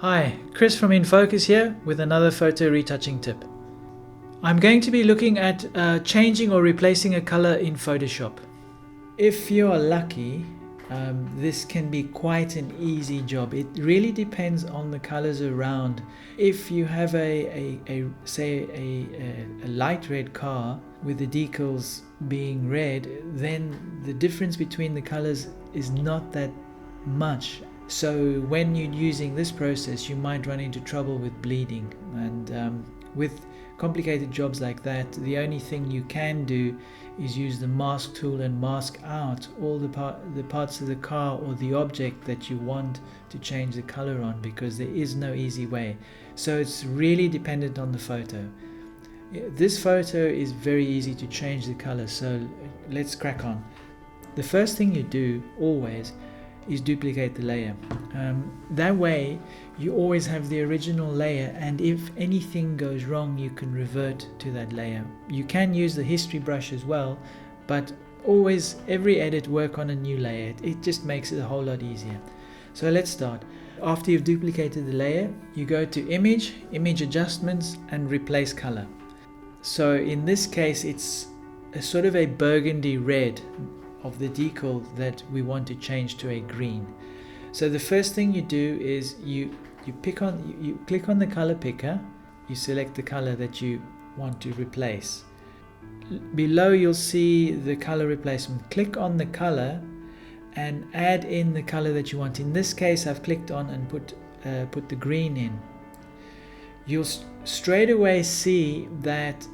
Hi, Chris from InFocus here with another photo retouching tip. I'm going to be looking at changing or replacing a color in Photoshop. If you are lucky, this can be quite an easy job. It really depends on the colors around. If you have a light red car with the decals being red, then the difference between the colors is not that much. So when you're using this process, you might run into trouble with bleeding, and with complicated jobs like that, the only thing you can do is use the mask tool and mask out all the parts of the car or the object that you want to change the color on, because there is no easy way. So it's really dependent on the photo. This photo is very easy to change the color, so let's crack on. The first thing you do always is duplicate the layer. That way you always have the original layer, and if anything goes wrong you can revert to that layer. You can use the history brush as well, but always, every edit, work on a new layer. It just makes it a whole lot easier. So let's start. After you've duplicated the layer, you go to image adjustments and replace color. So in this case it's a sort of a burgundy red of the decal that we want to change to a green. So the first thing you do is you click on the color picker, you select the color that you want to replace. Below you'll see the color replacement. Click on the color and add in the color that you want. In this case I've clicked on and put the green in. You'll straight away see that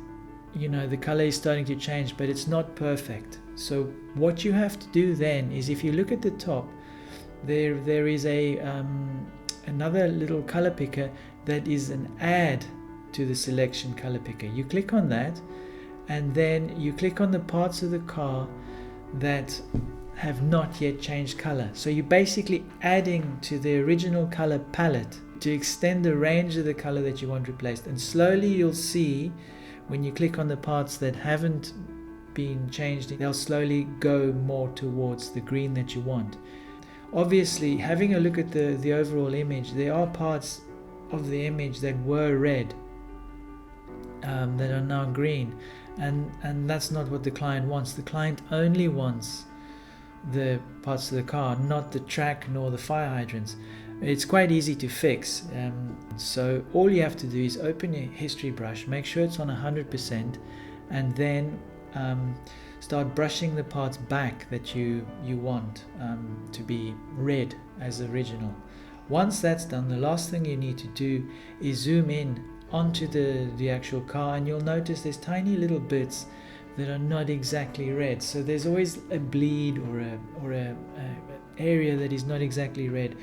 the color is starting to change, but it's not perfect. So what you have to do then is, if you look at the top, there is another little color picker that is an add to the selection color picker. You click on that, and then you click on the parts of the car that have not yet changed color. So you're basically adding to the original color palette to extend the range of the color that you want replaced. And slowly you'll see, when you click on the parts that haven't been changed, they'll slowly go more towards the green that you want. Obviously, having a look at the overall image, there are parts of the image that were red that are now green, and that's not what the client wants. The client only wants the parts of the car, not the track nor the fire hydrants. It's quite easy to fix. So all you have to do is open your history brush, make sure it's on 100%, and then start brushing the parts back that you want to be red as original. Once that's done, the last thing you need to do is zoom in onto the actual car, and you'll notice there's tiny little bits that are not exactly red. So there's always a bleed or a area that is not exactly red.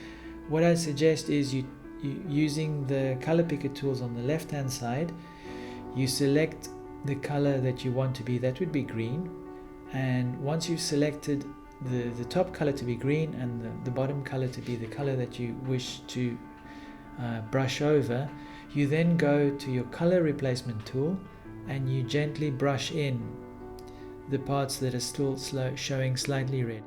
What I suggest is you using the color picker tools on the left hand side, you select the color that you want to be, that would be green, and once you've selected the top color to be green and the bottom color to be the color that you wish to brush over, you then go to your color replacement tool and you gently brush in the parts that are still showing slightly red.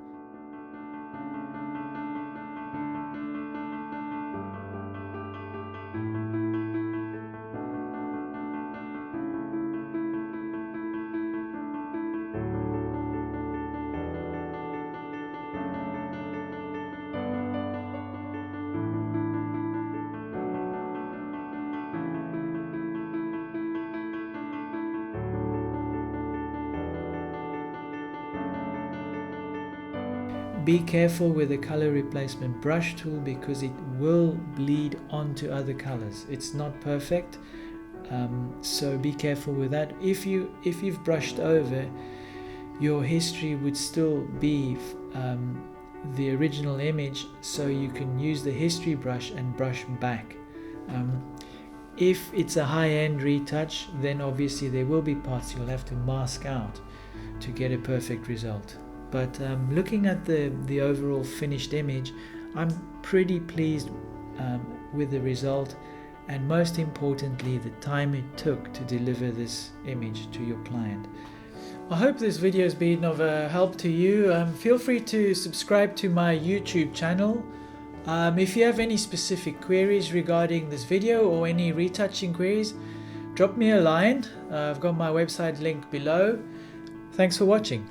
Be careful with the color replacement brush tool, because it will bleed onto other colors. It's not perfect, so be careful with that. If you've brushed over, your history would still be the original image, so you can use the history brush and brush back. If it's a high-end retouch, then obviously there will be parts you'll have to mask out to get a perfect result. But looking at the overall finished image, I'm pretty pleased with the result, and most importantly the time it took to deliver this image to your client. I hope this video has been of help to you. Feel free to subscribe to my YouTube channel. If you have any specific queries regarding this video or any retouching queries, drop me a line. I've got my website link below. Thanks for watching.